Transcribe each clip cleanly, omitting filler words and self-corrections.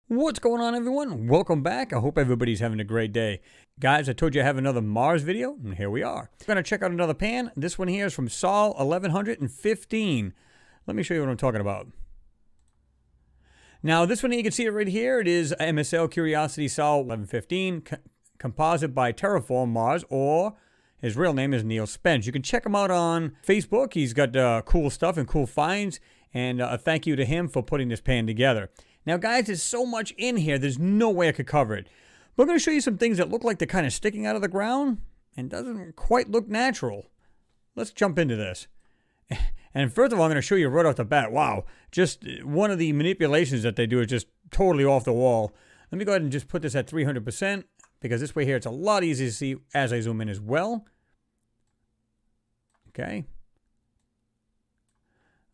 What's going on, everyone? Welcome back. I hope everybody's having a great day. Guys, I told you I have another Mars video, and here we are. We're going to check out another pan. This one here is from Sol 1115. Let me show you what I'm talking about. Now, this one here, you can see it right here. It is MSL Curiosity Sol 1115, composite by Terraform Mars, or his real name is Neil Spence. You can check him out on Facebook. He's got cool stuff and cool finds, and a thank you to him for putting this pan together. Now, guys, there's so much in here, there's no way I could cover it. But I'm going to show you some things that look like they're kind of sticking out of the ground and doesn't quite look natural. Let's jump into this. And first of all, I'm going to show you right off the bat. Wow, just one of the manipulations that they do is just totally off the wall. Let me go ahead and just put this at 300%, because this way here it's a lot easier to see as I zoom in as well. Okay.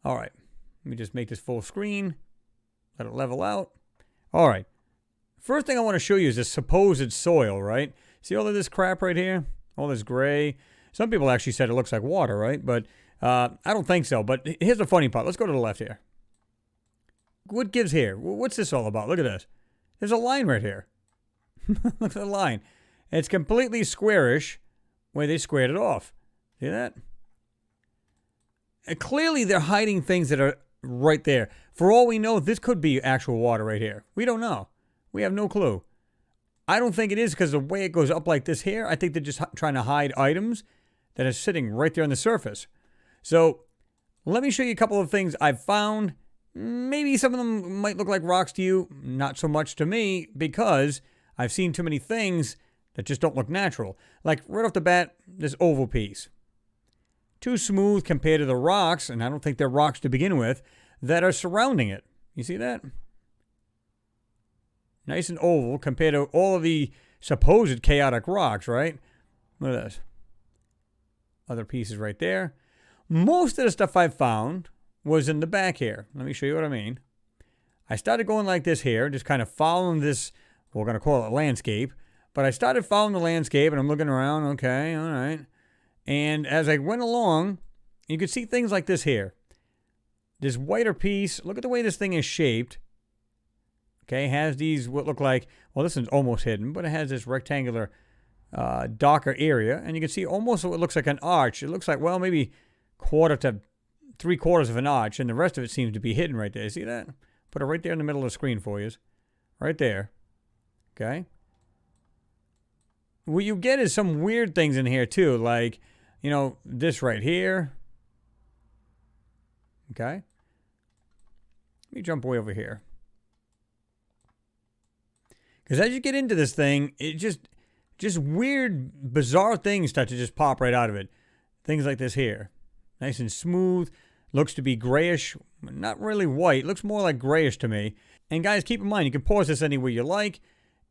All right. Let me just make this full screen. Let it level out. All right. First thing I want to show you is this supposed soil, right? See all of this crap right here? All this gray. Some people actually said it looks like water, right? But I don't think so. But here's the funny part. Let's go to the left here. What gives here? What's this all about? Look at this. There's a line right here. Look at the line. It's completely squarish where they squared it off. See that? And clearly they're hiding things that are right there. For all we know, this could be actual water right here. We don't know. We have no clue. I don't think it is, because the way it goes up like this here, I think they're just trying to hide items that are sitting right there on the surface. So let me show you a couple of things I've found. Maybe some of them might look like rocks to you. Not so much to me, because I've seen too many things that just don't look natural. Like right off the bat, this oval piece. Too smooth compared to the rocks, and I don't think they're rocks to begin with, that are surrounding it. You see that? Nice and oval compared to all of the supposed chaotic rocks, right? Look at this. Other pieces right there. Most of the stuff I found was in the back here. Let me show you what I mean. I started going like this here, just kind of following this, we're going to call it landscape. But I started following the landscape, and I'm looking around. Okay, all right. And as I went along, you could see things like this here. This whiter piece, look at the way this thing is shaped. Okay, has these what look like, well, this one's almost hidden, but it has this rectangular darker area. And you can see almost what looks like an arch. It looks like, well, maybe quarter to 3/4 of an arch, and the rest of it seems to be hidden right there. See that? Put it right there in the middle of the screen for you. Right there. Okay. What you get is some weird things in here too, like, you know, this right here. Okay. Let me jump way over here. Because as you get into this thing, it just weird, bizarre things start to just pop right out of it. Things like this here. Nice and smooth. Looks to be grayish. Not really white. Looks more like grayish to me. And guys, keep in mind, you can pause this anywhere you like.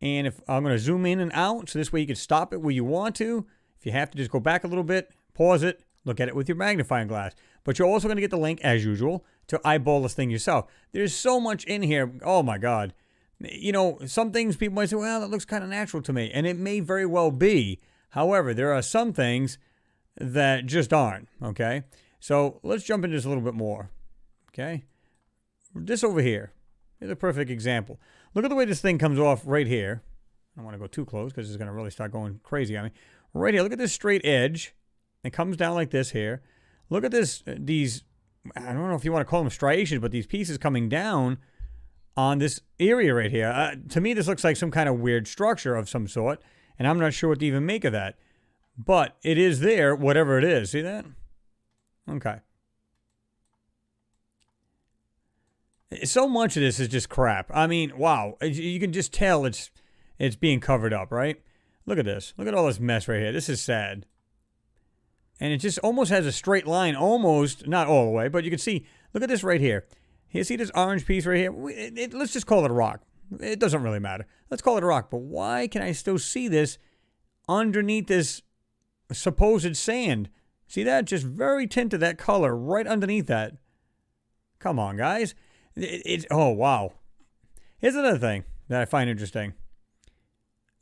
And if I'm going to zoom in and out, so this way you can stop it where you want to. If you have to, just go back a little bit, pause it, look at it with your magnifying glass. But you're also going to get the link, as usual, to eyeball this thing yourself. There's so much in here. Oh, my God. You know, some things people might say, well, that looks kind of natural to me. And it may very well be. However, there are some things that just aren't, okay? So let's jump into this a little bit more, okay? This over here is a perfect example. Look at the way this thing comes off right here. I don't want to go too close because it's going to really start going crazy on me. Right here, look at this straight edge. It comes down like this here. Look at this, these, I don't know if you want to call them striations, but these pieces coming down on this area right here. To me, this looks like some kind of weird structure of some sort, and I'm not sure what to even make of that. But it is there, whatever it is. See that? Okay. So much of this is just crap. I mean, wow. You can just tell it's being covered up, right? Look at this. Look at all this mess right here. This is sad. And it just almost has a straight line, almost, not all the way, but you can see, look at this right here. You see this orange piece right here? Let's just call it a rock. It doesn't really matter. Let's call it a rock. But why can I still see this underneath this supposed sand? See that? Just very tinted, that color right underneath that. Come on, guys. Oh, wow. Here's another thing that I find interesting.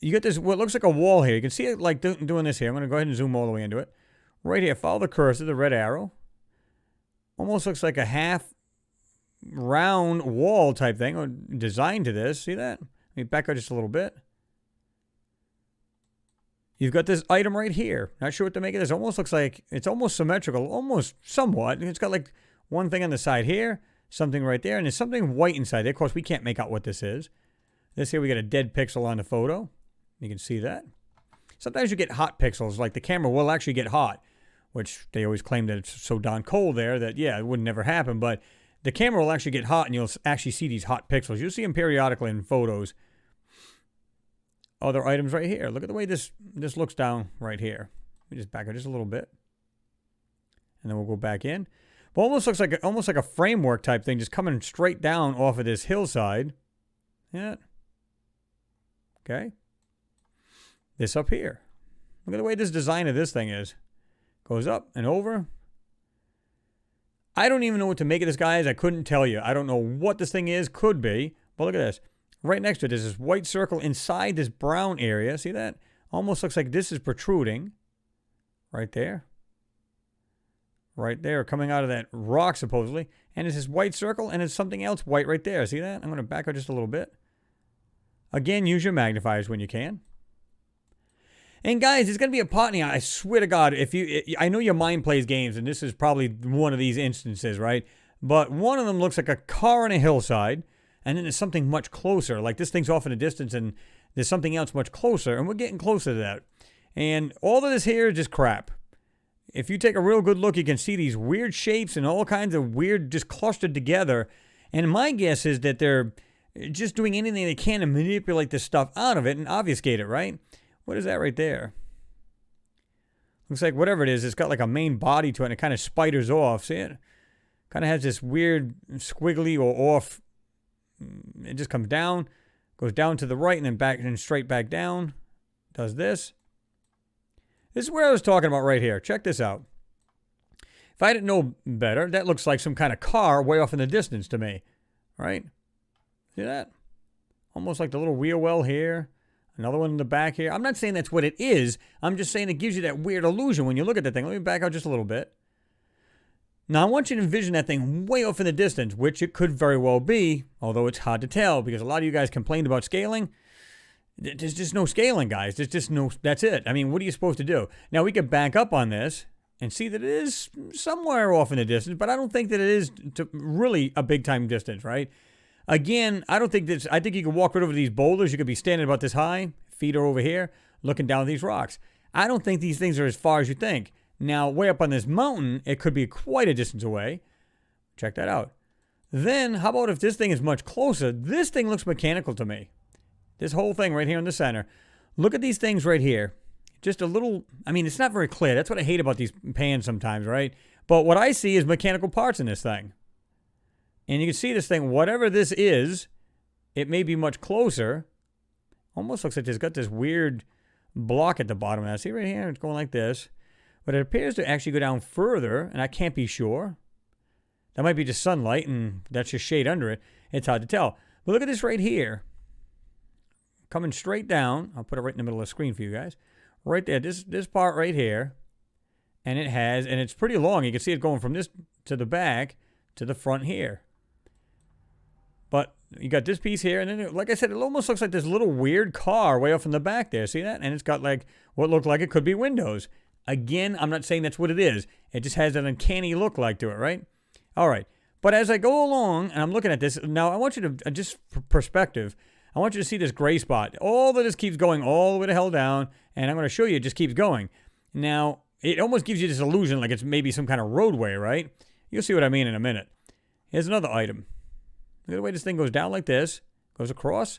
You get this, what looks like a wall here. You can see it like doing this here. I'm going to go ahead and zoom all the way into it. Right here, follow the cursor, the red arrow. Almost looks like a half round wall type thing or design to this. See that? Let me back up just a little bit. You've got this item right here. Not sure what to make of this. Almost looks like it's almost symmetrical, almost somewhat. It's got like one thing on the side here, something right there, and there's something white inside there. Of course, we can't make out what this is. This here, we got a dead pixel on the photo. You can see that. Sometimes you get hot pixels, like the camera will actually get hot, which they always claim that it's so darn cold there that, yeah, it would never happen. But the camera will actually get hot, and you'll actually see these hot pixels. You'll see them periodically in photos. Other items right here. Look at the way this looks down right here. Let me just back it just a little bit. And then we'll go back in. But almost looks like a framework type thing, just coming straight down off of this hillside. Yeah. Okay. This up here. Look at the way this design of this thing is. Goes up and over. I don't even know what to make of this, guys. I couldn't tell you. I don't know what this thing is. Could be. But look at this. Right next to it, there's this white circle inside this brown area. See that? Almost looks like this is protruding. Right there. Right there, coming out of that rock, supposedly. And it's this white circle, and it's something else white right there. See that? I'm going to back up just a little bit. Again, use your magnifiers when you can. And guys, it's going to be a part in here. I swear to God, I know your mind plays games, and this is probably one of these instances, right? But one of them looks like a car on a hillside. And then there's something much closer. Like this thing's off in the distance and there's something else much closer. And we're getting closer to that. And all of this here is just crap. If you take a real good look, you can see these weird shapes and all kinds of weird just clustered together. And my guess is that they're just doing anything they can to manipulate this stuff out of it and obfuscate it, right? What is that right there? Looks like whatever it is, it's got like a main body to it and it kind of spiders off. See it? Kind of has this weird squiggly or off. It just comes down, goes down to the right, and then back and straight back down. Does this. This is where I was talking about right here. Check this out. If I didn't know better, that looks like some kind of car way off in the distance to me. Right? See that? Almost like the little wheel well here. Another one in the back here. I'm not saying that's what it is. I'm just saying it gives you that weird illusion when you look at the thing. Let me back out just a little bit. Now, I want you to envision that thing way off in the distance, which it could very well be, although it's hard to tell because a lot of you guys complained about scaling. There's just no scaling, guys. There's just no, that's it. I mean, what are you supposed to do? Now, we could back up on this and see that it is somewhere off in the distance, but I don't think that it is really a big time distance, right? Again, I don't think this, I think you could walk right over these boulders. You could be standing about this high, feet are over here, looking down these rocks. I don't think these things are as far as you think. Now, way up on this mountain, it could be quite a distance away. Check that out. Then, how about if this thing is much closer? This thing looks mechanical to me. This whole thing right here in the center. Look at these things right here. Just a little, I mean, it's not very clear. That's what I hate about these pans sometimes, right? But what I see is mechanical parts in this thing. And you can see this thing, whatever this is, it may be much closer. Almost looks like it's got this weird block at the bottom of that. See right here? It's going like this. But it appears to actually go down further, and I can't be sure. That might be just sunlight, and that's just shade under it. It's hard to tell. But look at this right here. Coming straight down. I'll put it right in the middle of the screen for you guys. Right there, this part right here. And it's pretty long. You can see it going from this to the back to the front here. But you got this piece here, and then, like I said, it almost looks like this little weird car way off in the back there. See that? And it's got like what looked like it could be windows. Again, I'm not saying that's what it is. It just has an uncanny look like to it, right? All right. But as I go along, and I'm looking at this, now I want you to, just for perspective, I want you to see this gray spot. All of this keeps going all the way the hell down, and I'm going to show you it just keeps going. Now, it almost gives you this illusion like it's maybe some kind of roadway, right? You'll see what I mean in a minute. Here's another item. Look at the way this thing goes down like this, goes across,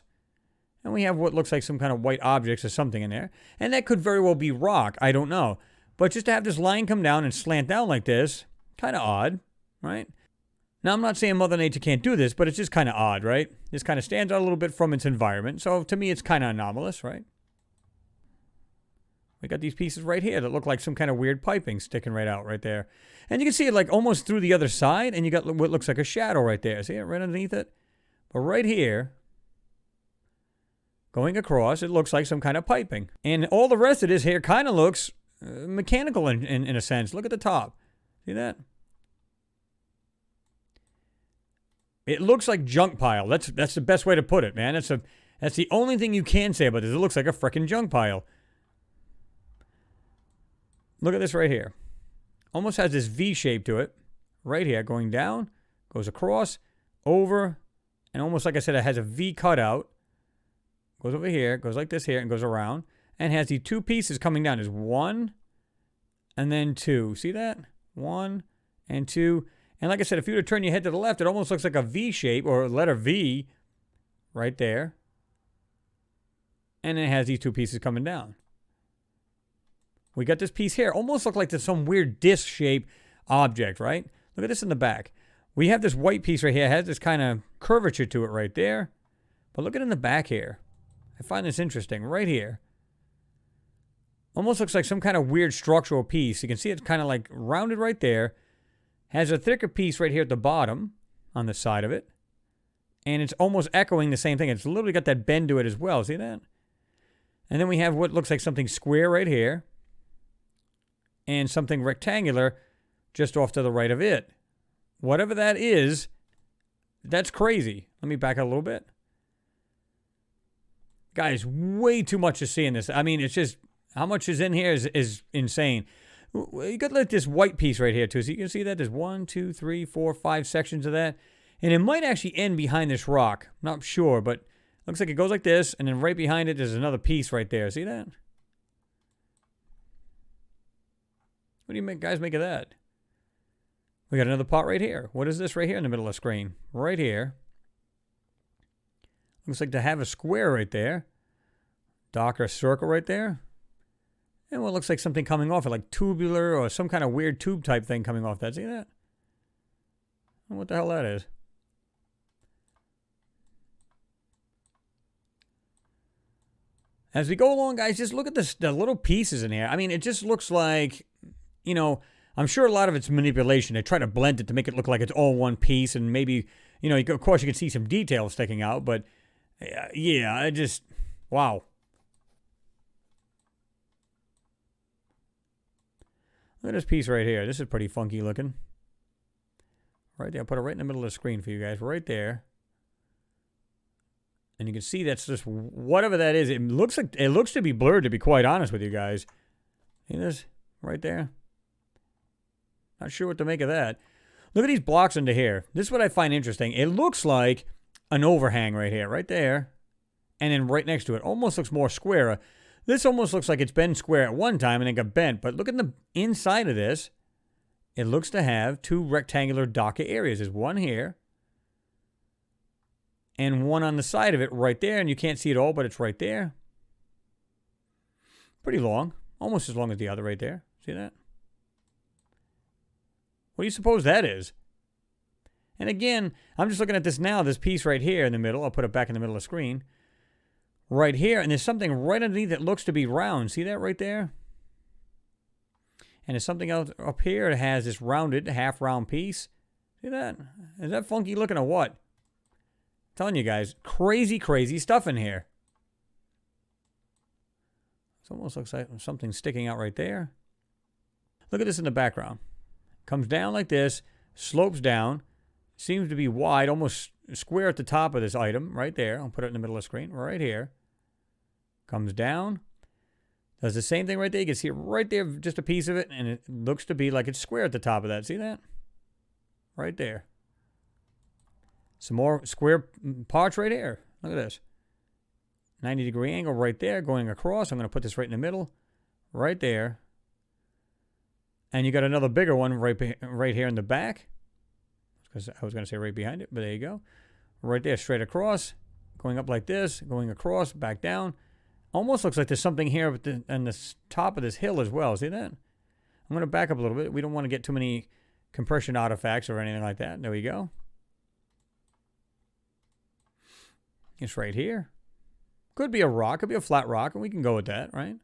and we have what looks like some kind of white objects or something in there. And that could very well be rock. I don't know. But just to have this line come down and slant down like this, kind of odd, right? Now, I'm not saying Mother Nature can't do this, but it's just kind of odd, right? This kind of stands out a little bit from its environment. So to me, it's kind of anomalous, right? We got these pieces right here that look like some kind of weird piping sticking right out right there. And you can see it like almost through the other side, and you got what looks like a shadow right there. See it right underneath it? But right here, going across, it looks like some kind of piping. And all the rest of this here kind of looks mechanical in a sense. Look at the top. See that? It looks like junk pile. That's the best way to put it, man. That's the only thing you can say about this. It looks like a frickin' junk pile. Look at this right here. Almost has this V shape to it. Right here, going down, goes across, over, and almost like I said, it has a V cutout. Goes over here, goes like this here, and goes around. And has these two pieces coming down. There's one and then two. See that? One and two. And like I said, if you were to turn your head to the left, it almost looks like a V shape or a letter V right there. And it has these two pieces coming down. We got this piece here. Almost look like there's some weird disc shape object, right? Look at this in the back. We have this white piece right here. It has this kind of curvature to it right there. But look at it in the back here. I find this interesting. Right here. Almost looks like some kind of weird structural piece. You can see it's kind of like rounded right there. Has a thicker piece right here at the bottom on the side of it. And it's almost echoing the same thing. It's literally got that bend to it as well. See that? And then we have what looks like something square right here. And something rectangular just off to the right of it. Whatever that is, that's crazy. Let me back up a little bit. Guys, way too much to see in this. I mean, it's just, how much is in here is insane. You got like this white piece right here too. So you can see that there's 1, 2, 3, 4, 5 sections of that. And it might actually end behind this rock. Not sure, but looks like it goes like this. And then right behind it, there's another piece right there. See that? What do you guys make of that? We got another pot right here. What is this right here in the middle of the screen? Right here. Looks like to have a square right there. Darker circle right there. And what looks like something coming off it, like tubular or some kind of weird tube type thing coming off that. See that? What the hell that is? As we go along, guys, just look at the little pieces in here. I mean, it just looks like, you know, I'm sure a lot of it's manipulation. They try to blend it to make it look like it's all one piece. And maybe, you know, of course you can see some details sticking out. But, yeah, I just, wow. Look at this piece right here. This is pretty funky looking. Right there. I'll put it right in the middle of the screen for you guys. Right there. And you can see that's just whatever that is. It looks to be blurred, to be quite honest with you guys. See this? Right there. Not sure what to make of that. Look at these blocks under here. This is what I find interesting. It looks like an overhang right here. Right there. And then right next to it. Almost looks more square. This almost looks like it's been square at one time and then got bent. But look at the inside of this. It looks to have two rectangular darker areas. There's one here. And one on the side of it right there. And you can't see it all, but it's right there. Pretty long. Almost as long as the other right there. See that? What do you suppose that is? And again, I'm just looking at this now. This piece right here in the middle. I'll put it back in the middle of the screen. Right here. And there's something right underneath that looks to be round. See that right there? And there's something else up here that has this rounded, half-round piece. See that? Is that funky looking or what? I'm telling you guys, crazy, crazy stuff in here. It almost looks like something sticking out right there. Look at this in the background. Comes down like this, slopes down, seems to be wide, almost square at the top of this item, right there. I'll put it in the middle of the screen, right here. Comes down, does the same thing right there. You can see it right there, just a piece of it, and it looks to be like it's square at the top of that. See that? Right there. Some more square parts right here. Look at this. 90-degree angle right there, going across. I'm going to put this right in the middle, right there. And you got another bigger one right here in the back. Because I was going to say right behind it, but there you go. Right there, straight across. Going up like this, going across, back down. Almost looks like there's something here on the top of this hill as well. See that? I'm going to back up a little bit. We don't want to get too many compression artifacts or anything like that. There we go. It's right here. Could be a rock. Could be a flat rock, and we can go with that, right?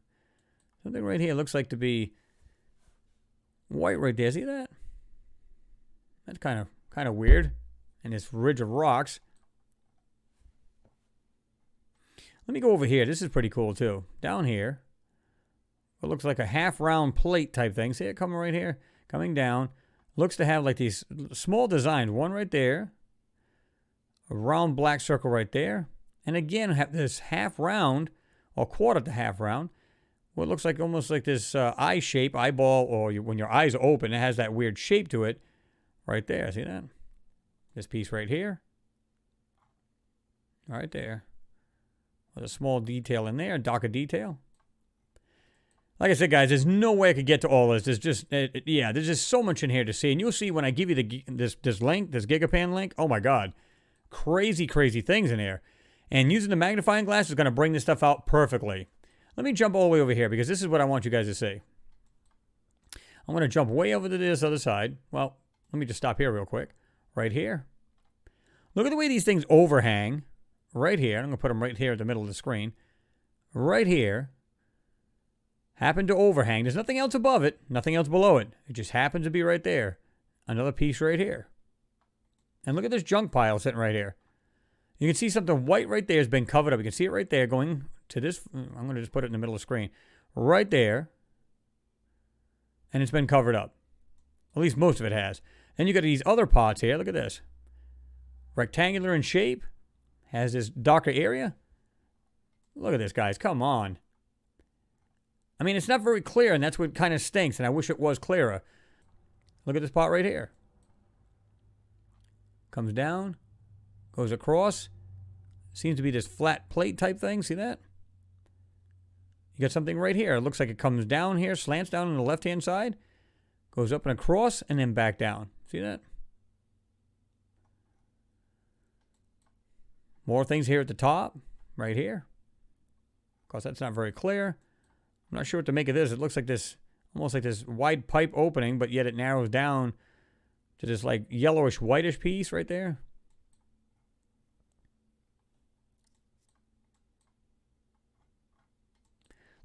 Something right here looks like to be white right there. See that? That's kind of weird. And this ridge of rocks. Let me go over here. This is pretty cool too. Down here, it looks like a half-round plate type thing. See it coming right here? Coming down. Looks to have like these small designs. One right there. a round black circle right there. And again, have this half round or quarter to half round. What looks like almost like this eye shape, eyeball, or when your eyes are open, it has that weird shape to it right there. See that? This piece right here. Right there. With a small detail in there, darker detail. Like I said, guys, there's no way I could get to all this. There's just, there's just so much in here to see. And you'll see when I give you this link, this GigaPan link, oh my God. Crazy, crazy things in here. And using the magnifying glass is going to bring this stuff out perfectly. Let me jump all the way over here because this is what I want you guys to see. I'm going to jump way over to this other side. Well, let me just stop here real quick. Right here. Look at the way these things overhang. Right here. I'm going to put them right here at the middle of the screen. Right here. Happen to overhang. There's nothing else above it. Nothing else below it. It just happens to be right there. Another piece right here. And look at this junk pile sitting right here. You can see something white right there has been covered up. You can see it right there going to this. I'm going to just put it in the middle of the screen. Right there. And it's been covered up. At least most of it has. Then you got these other pots here. Look at this. Rectangular in shape. Has this darker area. Look at this, guys. Come on. I mean, it's not very clear, and that's what kind of stinks, and I wish it was clearer. Look at this pot right here. Comes down. Goes across. Seems to be this flat plate type thing. See that? You got something right here. It looks like it comes down here, slants down on the left-hand side. Goes up and across, and then back down. See that? More things here at the top. Right here. Of course, that's not very clear. I'm not sure what to make of this. It looks like this, almost like this wide pipe opening, but yet it narrows down to this like yellowish, whitish piece right there.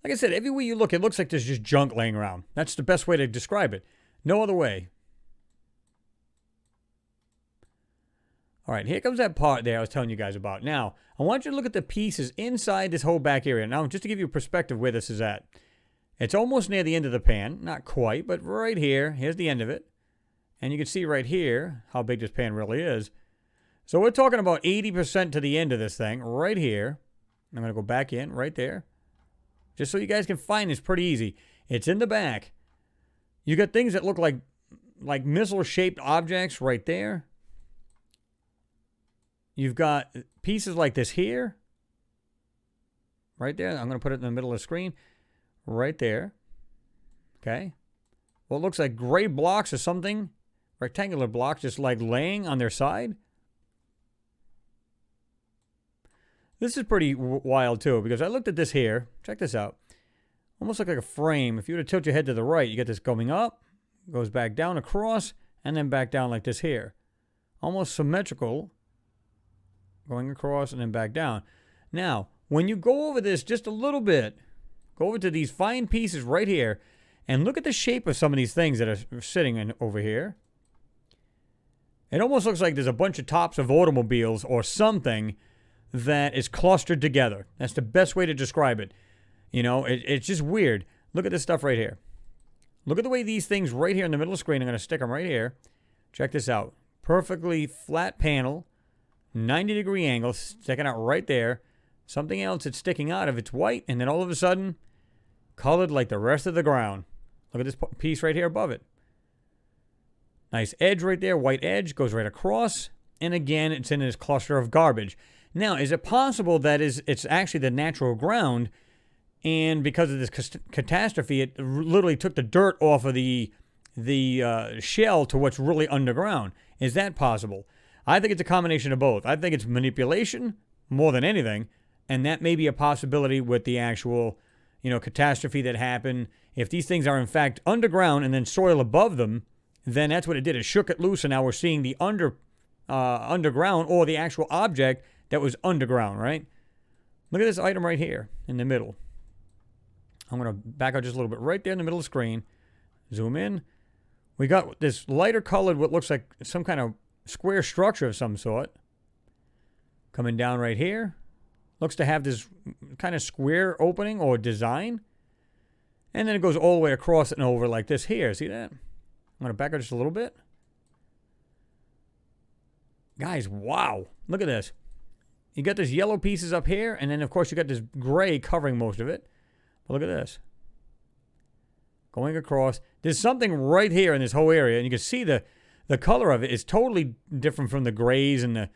Like I said, everywhere you look, it looks like there's just junk laying around. That's the best way to describe it. No other way. All right, here comes that part there I was telling you guys about. Now, I want you to look at the pieces inside this whole back area. Now, just to give you a perspective where this is at. It's almost near the end of the pan. Not quite, but right here. Here's the end of it. And you can see right here how big this pan really is. So we're talking about 80% to the end of this thing right here. I'm going to go back in right there. Just so you guys can find this pretty easy. It's in the back. You got things that look like missile-shaped objects right there. You've got pieces like this here. Right there. I'm going to put it in the middle of the screen. Right there. Okay. What looks like gray blocks or something. Rectangular blocks just like laying on their side. This is pretty wild too because I looked at this here. Check this out. Almost like a frame. If you were to tilt your head to the right, you get this going up, goes back down across, and then back down like this here. Almost symmetrical. Going across and then back down. Now, when you go over this just a little bit, go over to these fine pieces right here, and look at the shape of some of these things that are sitting in over here. It almost looks like there's a bunch of tops of automobiles or something that is clustered together. That's the best way to describe it. You know, it's just weird. Look at this stuff right here. Look at the way these things right here in the middle of the screen, I'm going to stick them right here. Check this out. Perfectly flat panel. 90-degree angle, sticking out right there. Something else that's sticking out of it's white, and then all of a sudden, colored like the rest of the ground. Look at this piece right here above it. Nice edge right there, white edge, goes right across. And again, it's in this cluster of garbage. Now, is it possible that it's actually the natural ground, and because of this catastrophe, it literally took the dirt off of the shell to what's really underground? Is that possible? I think it's a combination of both. I think it's manipulation more than anything, and that may be a possibility with the actual, catastrophe that happened. If these things are in fact underground and then soil above them, then that's what it did. It shook it loose, and now we're seeing the underground or the actual object that was underground, right? Look at this item right here in the middle. I'm going to back out just a little bit right there in the middle of the screen. Zoom in. We got this lighter colored, what looks like some kind of square structure of some sort. Coming down right here. Looks to have this kind of square opening or design. And then it goes all the way across and over like this here. See that? I'm going to back up just a little bit. Guys, wow. Look at this. You got this yellow pieces up here, and then, of course, you got this gray covering most of it. But look at this. Going across. There's something right here in this whole area, and you can see the color of it is totally different from the grays and the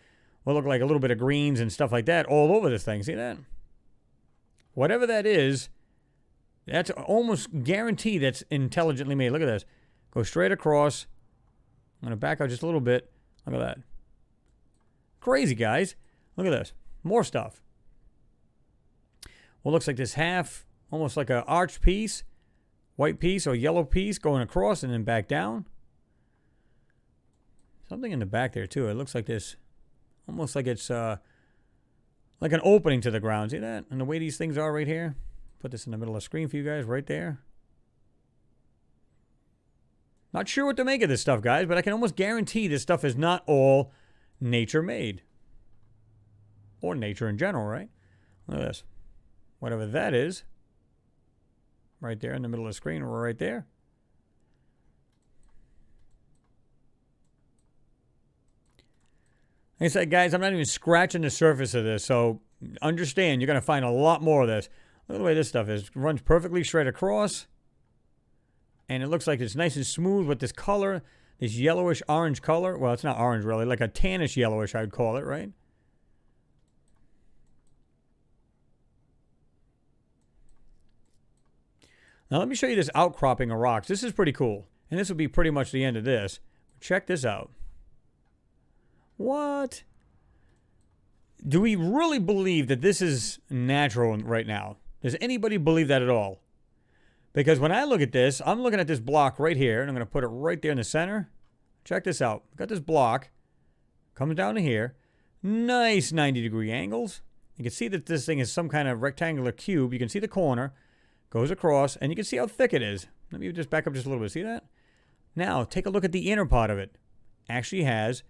what look like a little bit of greens and stuff like that all over this thing. See that? Whatever that is, that's almost guaranteed that's intelligently made. Look at this. Go straight across. I'm going to back out just a little bit. Look at that. Crazy, guys. Look at this. More stuff. Well, looks like this half, almost like an arched piece, white piece or yellow piece going across and then back down. Something in the back there, too. It looks like this, almost like it's like an opening to the ground. See that? And the way these things are right here. Put this in the middle of the screen for you guys right there. Not sure what to make of this stuff, guys, but I can almost guarantee this stuff is not all nature-made. Or nature in general, right? Look at this. Whatever that is. Right there in the middle of the screen, right there. Like I said, guys, I'm not even scratching the surface of this, so understand you're going to find a lot more of this. Look at the way this stuff is. It runs perfectly straight across. And it looks like it's nice and smooth with this color, this yellowish orange color. Well, it's not orange really, like a tannish yellowish, I would call it, right? Now, let me show you this outcropping of rocks. This is pretty cool. And this will be pretty much the end of this. Check this out. What? Do we really believe that this is natural right now? Does anybody believe that at all? Because when I look at this, I'm looking at this block right here, and I'm going to put it right there in the center. Check this out. Got this block. Comes down to here. Nice 90-degree angles. You can see that this thing is some kind of rectangular cube. You can see the corner. Goes across, and you can see how thick it is. Let me just back up just a little bit. See that? Now, take a look at the inner part of it. Actually has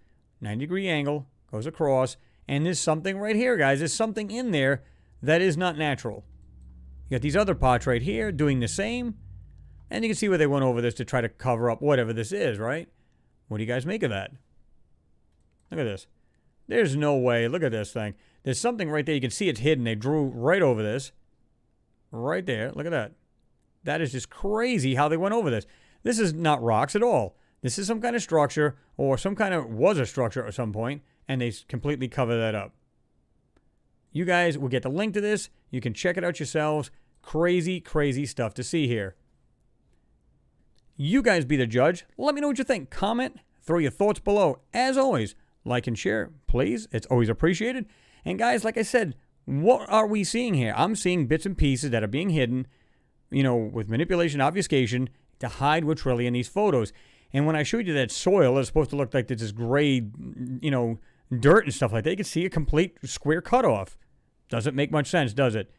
90-degree angle, goes across, and there's something right here, guys. There's something in there that is not natural. You got these other parts right here doing the same, and you can see where they went over this to try to cover up whatever this is, right? What do you guys make of that? Look at this. There's no way. Look at this thing. There's something right there. You can see it's hidden. They drew right over this. Right there. Look at that. That is just crazy how they went over this. This is not rocks at all. This is some kind of structure, or some kind of was a structure at some point, and they completely cover that up. You guys will get the link to this. You can check it out yourselves. Crazy, crazy stuff to see here. You guys be the judge. Let me know what you think. Comment. Throw your thoughts below. As always, like and share, please. It's always appreciated. And guys, like I said, what are we seeing here? I'm seeing bits and pieces that are being hidden, you know, with manipulation, obfuscation, to hide what's really in these photos. And when I showed you that soil, it's supposed to look like there's this gray, you know, dirt and stuff like that. You can see a complete square cutoff. Doesn't make much sense, does it?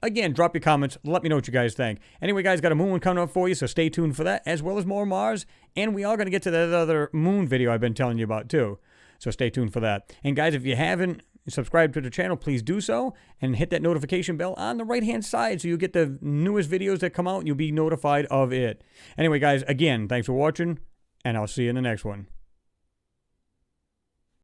Again, drop your comments. Let me know what you guys think. Anyway, guys, got a moon one coming up for you, so stay tuned for that, as well as more Mars. And we are going to get to that other moon video I've been telling you about, too. So stay tuned for that. And, guys, if you haven't subscribed to the channel, please do so. And hit that notification bell on the right-hand side so you get the newest videos that come out and you'll be notified of it. Anyway, guys, again, thanks for watching, and I'll see you in the next one.